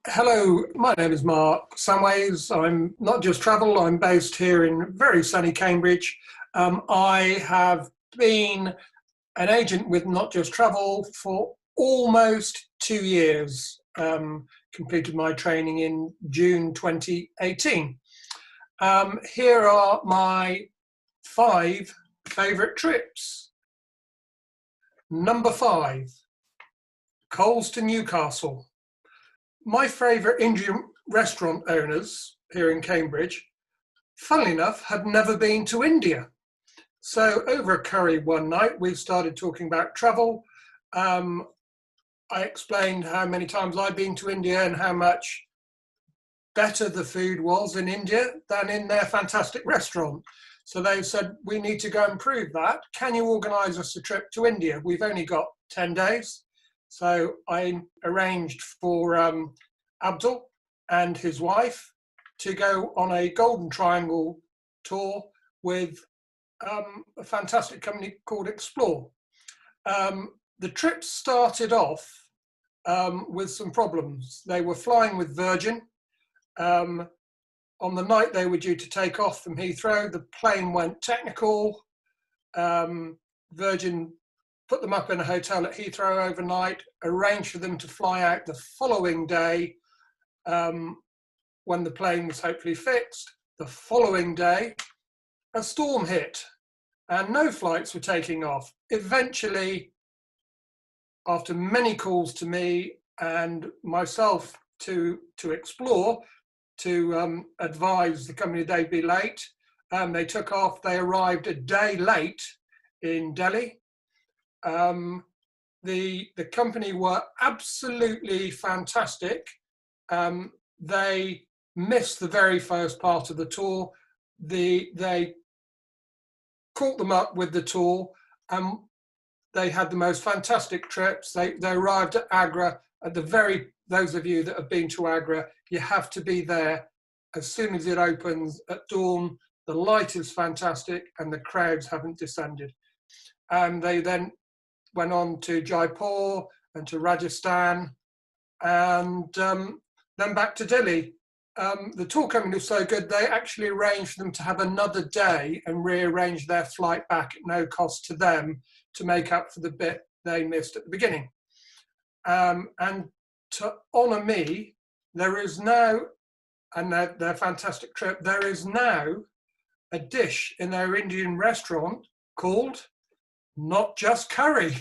Hello, my name is Mark Samways. I'm Not Just Travel. I'm based here in very sunny Cambridge. I have been an agent with Not Just Travel for almost 2 years. Completed my training in June 2018. Here are my 5 favourite trips. Number 5, Coles to Newcastle. My favourite Indian restaurant owners here in Cambridge, funnily enough, had never been to India. So over a curry one night, we started talking about travel. I explained how many times I'd been to India and how much better the food was in India than in their fantastic restaurant. So they said, we need to go and prove that. Can you organise us a trip to India? We've only got 10 days. So I arranged for Abdul and his wife to go on a Golden Triangle tour with a fantastic company called Explore. The trip started off with some problems. They were flying with Virgin. On the night they were due to take off from Heathrow, the plane went technical. Virgin put them up in a hotel at Heathrow overnight, arranged for them to fly out the following day when the plane was hopefully fixed. The following day, a storm hit and no flights were taking off. Eventually, after many calls to me and myself to Explore, to advise the company they'd be late, they took off. They arrived a day late in Delhi. The company were absolutely fantastic. They missed the very first part of the tour. They caught them up with the tour, and they had the most fantastic trips. They arrived at Agra at those of you that have been to Agra, you have to be there as soon as it opens at dawn. The light is fantastic and the crowds haven't descended. And they then went on to Jaipur and to Rajasthan and then back to Delhi. The tour company was so good, they actually arranged for them to have another day and rearrange their flight back at no cost to them to make up for the bit they missed at the beginning. And to honour me, there is now, and their fantastic trip, there is now a dish in their Indian restaurant called Not Just Curry.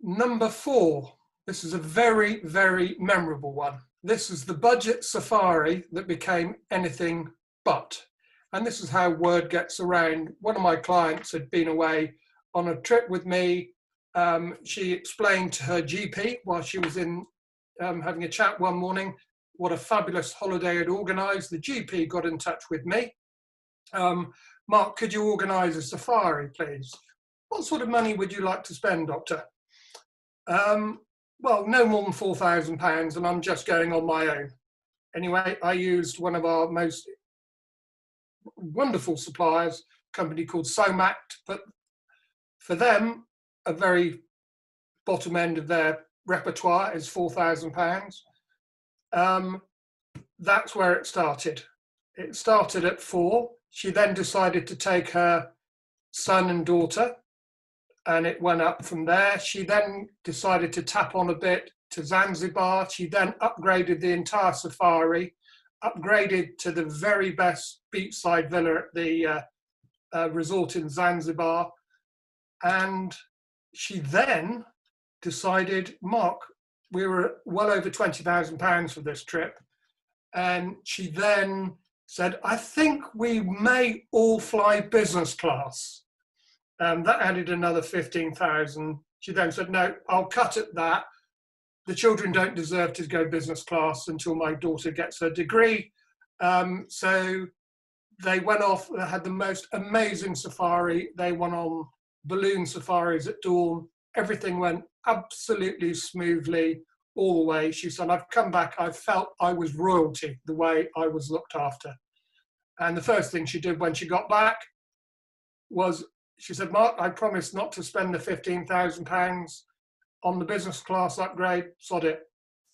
Number 4, this is a very, very memorable one. This is the budget safari that became anything but. And this is how word gets around. One of my clients had been away on a trip with me. She explained to her GP while she was in having a chat one morning what a fabulous holiday I'd organised. The GP got in touch with me. Mark, could you organise a safari, please? What sort of money would you like to spend, Doctor? Well, no more than £4,000, and I'm just going on my own. Anyway, I used one of our most wonderful suppliers, a company called Somac, but for them, a very bottom end of their repertoire is £4,000. That's where it started. It started at 4. She then decided to take her son and daughter, and it went up from there. She then decided to tap on a bit to Zanzibar. She then upgraded the entire safari, upgraded to the very best beachside villa at the resort in Zanzibar. And she then decided, Mark, we were well over £20,000 for this trip. And she then said, I think we may all fly business class. That added another 15,000. She then said, no, I'll cut at that. The children don't deserve to go business class until my daughter gets her degree. So they went off, they had the most amazing safari. They went on balloon safaris at dawn. Everything went absolutely smoothly all the way. She said, I've come back, I felt I was royalty, the way I was looked after. And the first thing she did when she got back was, she said, Mark, I promised not to spend the £15,000 on the business class upgrade, sod it.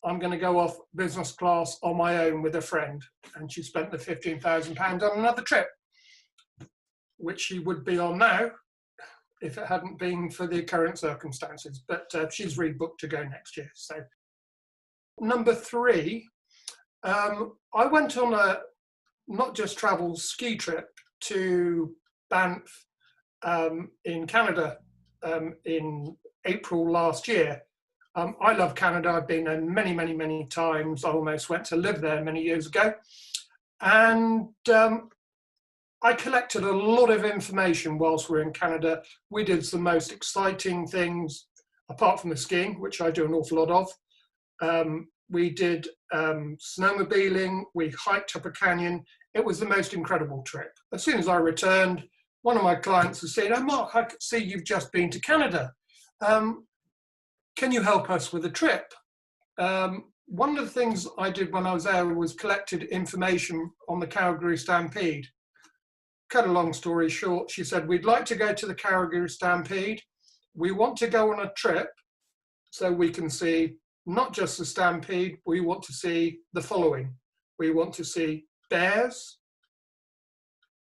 I'm going to go off business class on my own with a friend. And she spent the £15,000 on another trip, which she would be on now if it hadn't been for the current circumstances. But she's rebooked to go next year. So number 3, I went on a not just travel ski trip to Banff in Canada in April last year. I love Canada. I've been there many, many, many times. I almost went to live there many years ago. And I collected a lot of information whilst we were in Canada. We did some most exciting things, apart from the skiing, which I do an awful lot of. We did snowmobiling, we hiked up a canyon. It was the most incredible trip. As soon as I returned, one of my clients was saying, "Oh, Mark, I can see you've just been to Canada. Can you help us with a trip?" One of the things I did when I was there was collected information on the Calgary Stampede. Cut a long story short, she said, "We'd like to go to the Calgary Stampede. We want to go on a trip so we can see not just the Stampede, we want to see the following. We want to see bears,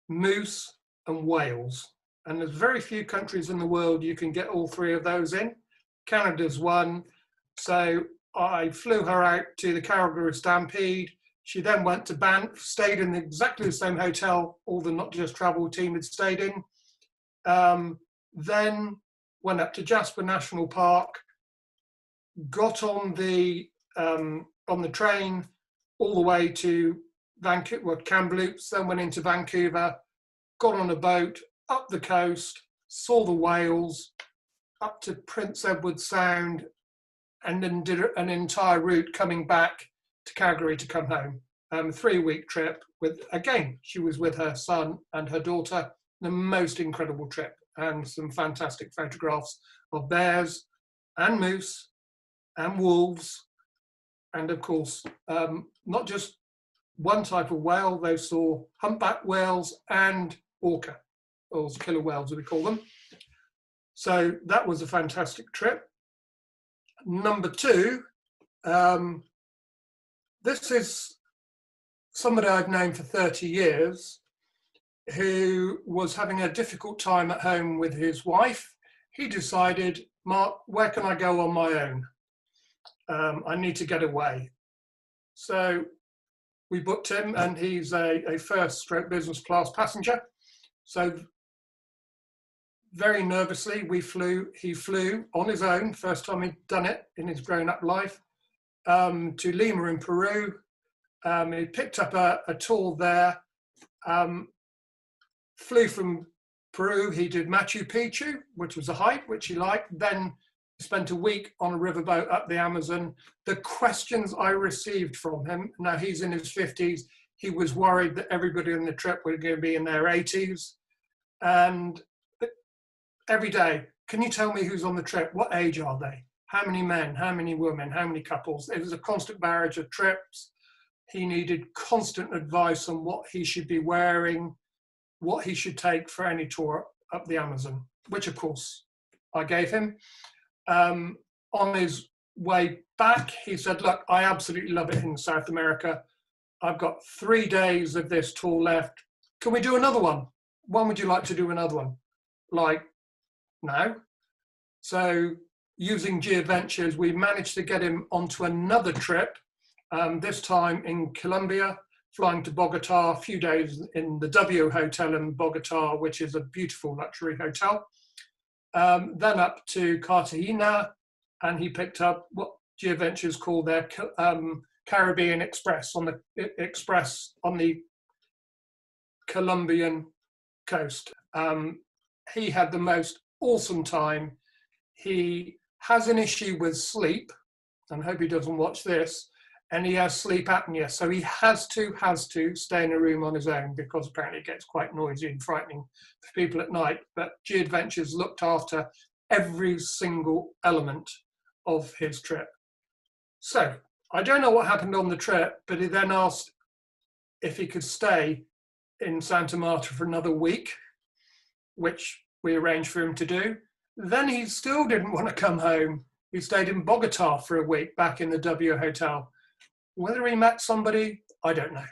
moose, and whales. And there's very few countries in the world you can get all 3 of those in. Canada's one. So I flew her out to the Calgary Stampede. She then went to Banff, stayed in exactly the same hotel all the Not Just Travel team had stayed in. Then went up to Jasper National Park, got on the train all the way to Vancouver, Kamloops, then went into Vancouver, got on a boat up the coast, saw the whales, up to Prince Edward Sound, and then did an entire route coming back to Calgary to come home. 3-week trip with, again, she was with her son and her daughter. The most incredible trip, and some fantastic photographs of bears and moose and wolves, and of course, not just one type of whale. They saw humpback whales and orca, or killer whales, as we call them. So that was a fantastic trip. Number 2, this is somebody I've known for 30 years who was having a difficult time at home with his wife. He decided, "Mark, where can I go on my own? I need to get away." So we booked him, and he's a first-stroke business class passenger. So very nervously, he flew on his own, first time he'd done it in his grown-up life, to Lima in Peru. He picked up a tour there, flew from Peru. He did Machu Picchu, which was a hike, which he liked. Then spent a week on a riverboat up the Amazon. The questions I received from him, now he's in his 50s, he was worried that everybody on the trip were going to be in their 80s. And every day, "Can you tell me who's on the trip? What age are they? How many men? How many women? How many couples?" It was a constant barrage of trips. He needed constant advice on what he should be wearing, what he should take for any tour up the Amazon, which of course I gave him. On his way back, he said, "Look, I absolutely love it in South America. I've got 3 days of this tour left. Can we do another one? When would you like to do another one?" Like, now. So using G-Adventures, we managed to get him onto another trip, this time in Colombia, flying to Bogota, a few days in the W Hotel in Bogota, which is a beautiful luxury hotel. Then up to Cartagena, and he picked up what G-Adventures call their Caribbean Express on the Colombian coast. He had the most awesome time. He has an issue with sleep, and I hope he doesn't watch this, and he has sleep apnea. So he has to stay in a room on his own, because apparently it gets quite noisy and frightening for people at night. But G-Adventures looked after every single element of his trip. So I don't know what happened on the trip, but he then asked if he could stay in Santa Marta for another week, which we arranged for him to do. Then he still didn't want to come home. He stayed in Bogota for a week back in the W Hotel. Whether he met somebody, I don't know.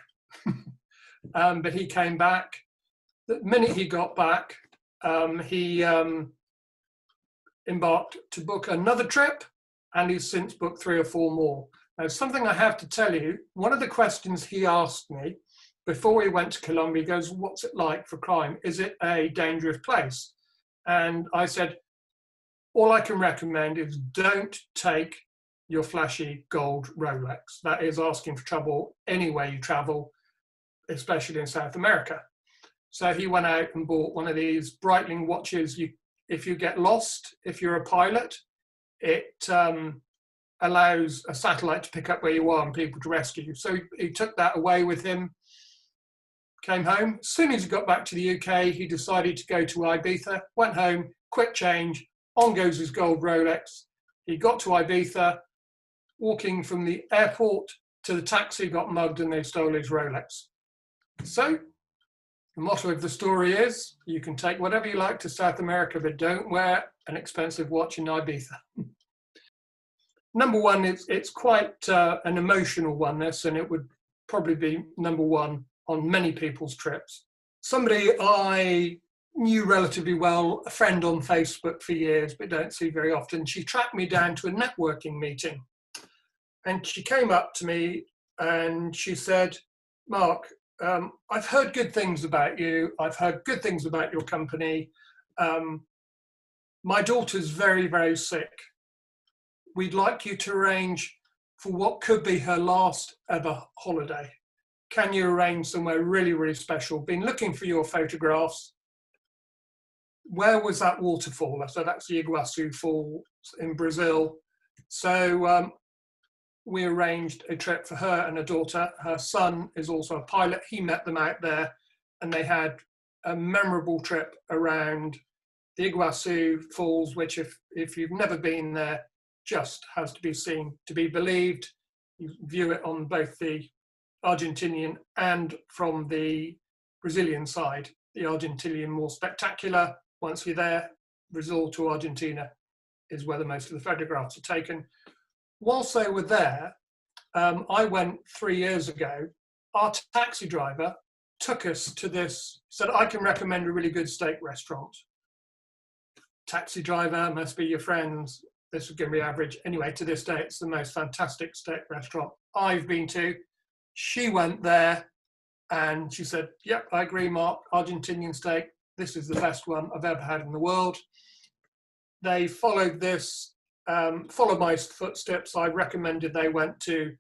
But he came back. The minute he got back, he embarked to book another trip, and he's since booked 3 or 4 more. Now, something I have to tell you, one of the questions he asked me before he went to Colombia, he goes, what's it like for crime? Is it a dangerous place? And I said, all I can recommend is don't take your flashy gold Rolex. That is asking for trouble anywhere you travel, especially in South America. So he went out and bought one of these Breitling watches. If you get lost, if you're a pilot, it allows a satellite to pick up where you are and people to rescue you. So he took that away with him, came home. As soon as he got back to the UK, he decided to go to Ibiza, went home, quick change, on goes his gold Rolex. He got to Ibiza, walking from the airport to the taxi, got mugged, and they stole his Rolex. So the motto of the story is, you can take whatever you like to South America, but don't wear an expensive watch in Ibiza. Number one, it's quite an emotional one, this, and it would probably be number one on many people's trips. Somebody I knew relatively well, a friend on Facebook for years, but don't see very often, she tracked me down to a networking meeting. And she came up to me and she said, Mark, I've heard good things about you. I've heard good things about your company. My daughter's very, very sick. We'd like you to arrange for what could be her last ever holiday. Can you arrange somewhere really, really special? Been looking for your photographs. Where was that waterfall? I said, that's the Iguazu Falls in Brazil. So we arranged a trip for her and her daughter. Her son is also a pilot. He met them out there, and they had a memorable trip around the Iguazu Falls, which if you've never been there, just has to be seen to be believed. You view it on both the Argentinian and from the Brazilian side. The Argentinian more spectacular. Once you're there, Brazil to Argentina is where the most of the photographs are taken. Whilst they were there, I went 3 years ago. Our taxi driver took us to this, said, I can recommend a really good steak restaurant. Taxi driver must be your friends. This was going to be average. Anyway, to this day, it's the most fantastic steak restaurant I've been to. She went there and she said, yep, I agree, Mark, Argentinian steak. This is the best one I've ever had in the world. They followed this, followed my footsteps. I recommended they went to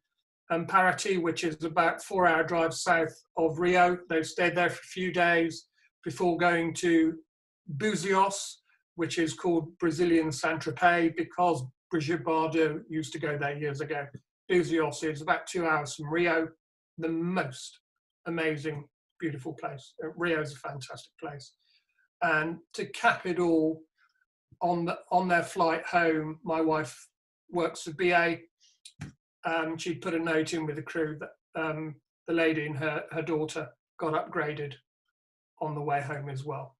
Paraty, which is about 4-hour drive south of Rio. They stayed there for a few days before going to Buzios, which is called Brazilian Saint-Tropez because Brigitte Bardot used to go there years ago. Buzios is about 2 hours from Rio, the most amazing, beautiful place. Rio is a fantastic place. And to cap it all, on their flight home, my wife works for BA. She put a note in with the crew that the lady and her daughter got upgraded on the way home as well.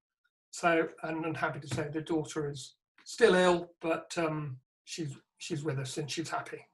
So, and I'm happy to say the daughter is still ill, but she's with us and she's happy.